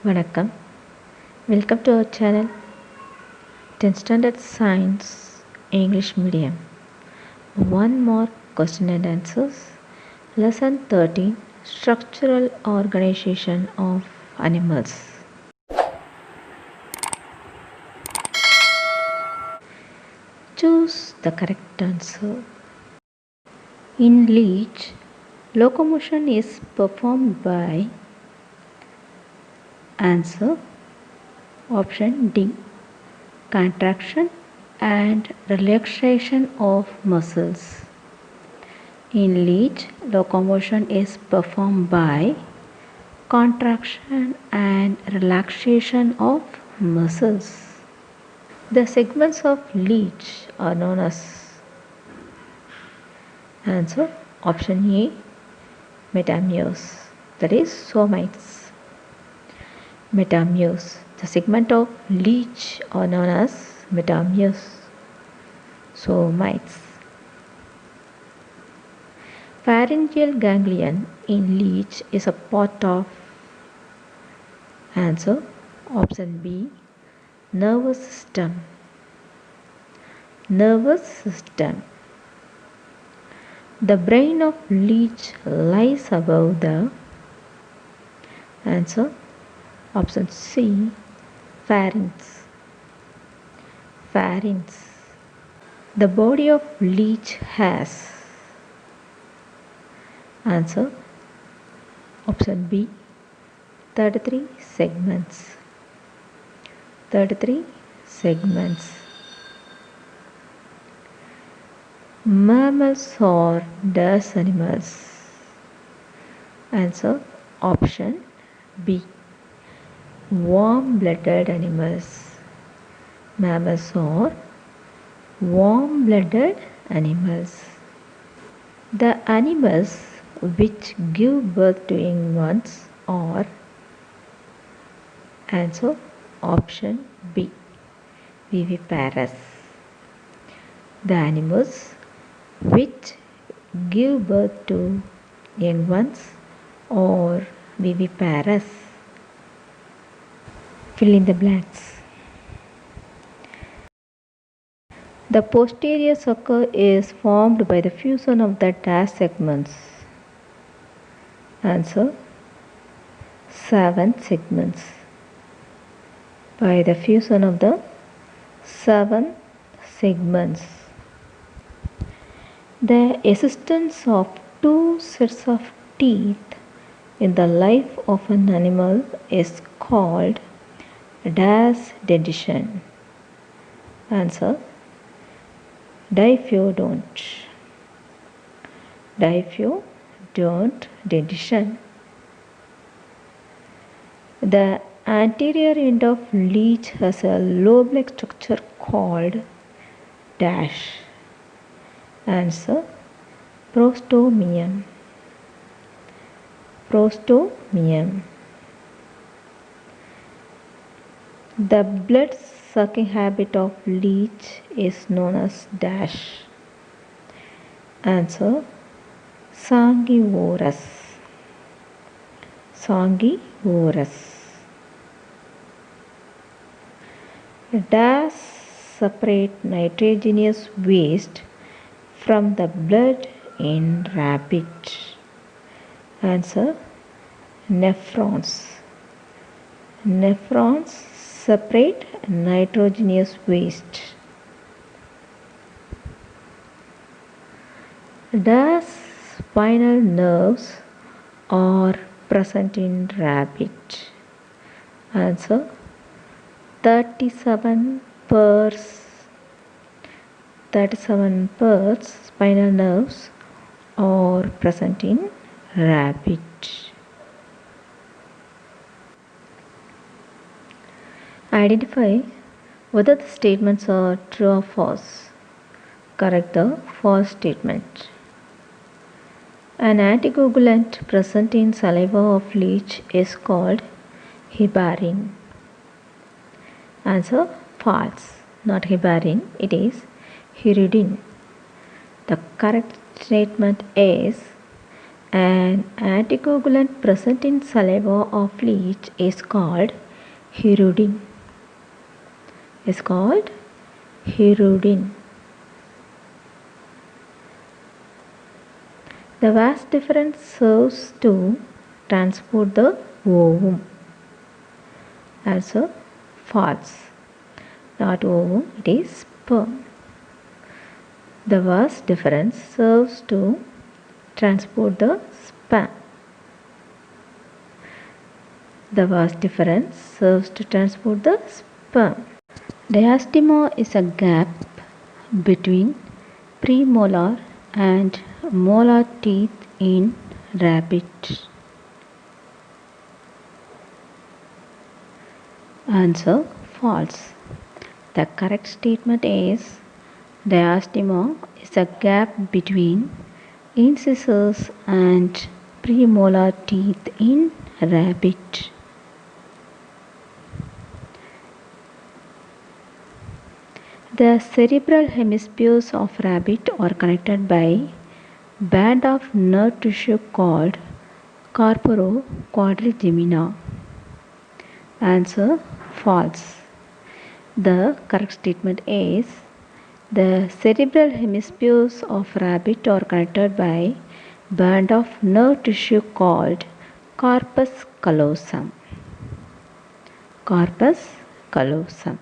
வணக்கம். Welcome to our channel 10th Standard Science English Medium. One more question and answers. Lesson 13 Structural Organization of Animals. Choose the correct answer. In leech, locomotion is performed by answer option D. Contraction and relaxation of muscles. In leech, locomotion is performed by contraction and relaxation of muscles. The segments of leech are known as answer option A. Metameres, that is somites. Metameres. The segment of leech are known as metameres. Somites. Pharyngeal ganglion in leech is a part of answer option B. Nervous system. Nervous system. The brain of leech lies above the answer option C. Pharynx. Pharynx. The body of leech has answer option B. 33 segments. 33 segments. Mammals are dash animals. Answer option B. Warm-blooded animals. Mammals are warm-blooded animals. The animals which give birth to young ones are answer option B. Viviparous. The animals which give birth to young ones are viviparous. Fill in the blanks. The posterior sucker is formed by the fusion of the dash segments. Answer 7 segments. By the fusion of the 7 segments. The existence of 2 sets of teeth in the life of an animal is called dash dentition. Answer diphyodont. Diphyodont dentition. The anterior end of leech has a lobe-like structure called dash. Answer prostomium. Prostomium. The blood sucking habit of leech is known as dash. Answer sanguivorous. Sanguivorous. Dash separate nitrogenous waste from the blood in rabbit. Answer nephrons. Nephrons separate nitrogenous waste. Dash spinal nerves are present in rabbit. Answer 37 pairs. 37 pairs spinal nerves are present in rabbit. Identify whether the statements are true or false. Correct the false statement. An anticoagulant present in saliva of leech is called heparin. Answer false. Not heparin, it is hirudin. The correct statement is An anticoagulant present in saliva of leech is called hirudin. Is called hirudin. The vas deferens serves to transport the ovum. Also false. Not ovum, it is sperm. The vas deferens serves to transport the sperm. The vas deferens serves to transport the sperm. Diastema is a gap between premolar and molar teeth in rabbit. Answer false. The correct statement is diastema is a gap between incisors and premolar teeth in rabbit. The cerebral hemispheres of rabbit are connected by band of nerve tissue called corporo-quadrigemina. Answer false. The correct statement is the cerebral hemispheres of rabbit are connected by band of nerve tissue called corpus callosum. Corpus callosum.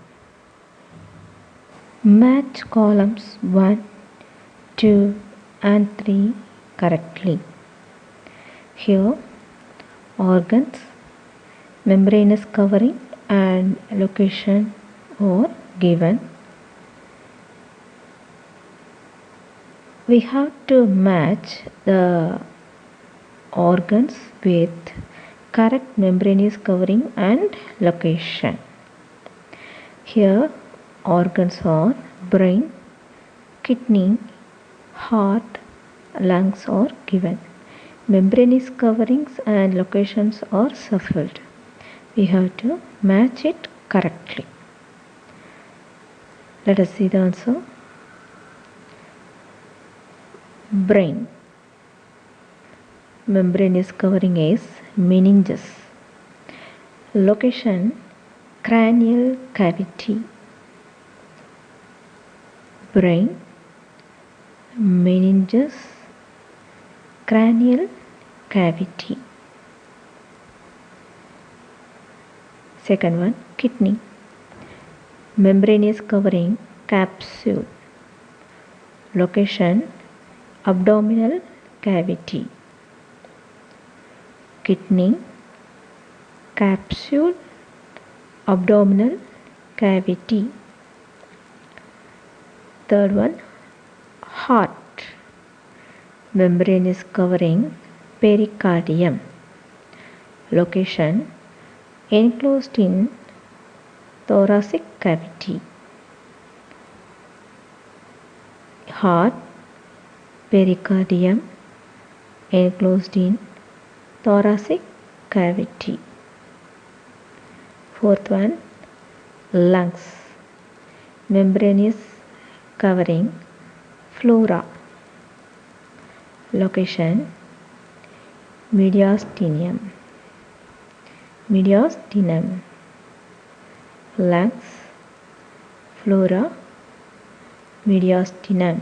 Match columns 1, 2 and 3 correctly. Here organs, membranous covering and location are given. We have to match the organs with correct membranous covering and location. Here organs are brain, kidney, heart, lungs are given. Membranous coverings and locations are shuffled. We have to match it correctly. Let us see the answer. Brain. Membranous covering is meninges. Location cranial cavity. Brain, meninges, cranial cavity. Second one, kidney. Membranous covering capsule. Location abdominal cavity. Kidney, capsule, abdominal cavity. Third one, heart. Membranous covering pericardium. Location enclosed in thoracic cavity. Heart, pericardium enclosed in thoracic cavity. Fourth one, lungs. Membranous covering flora. Location mediastinum. Mediastinum. Lungs, flora, mediastinum.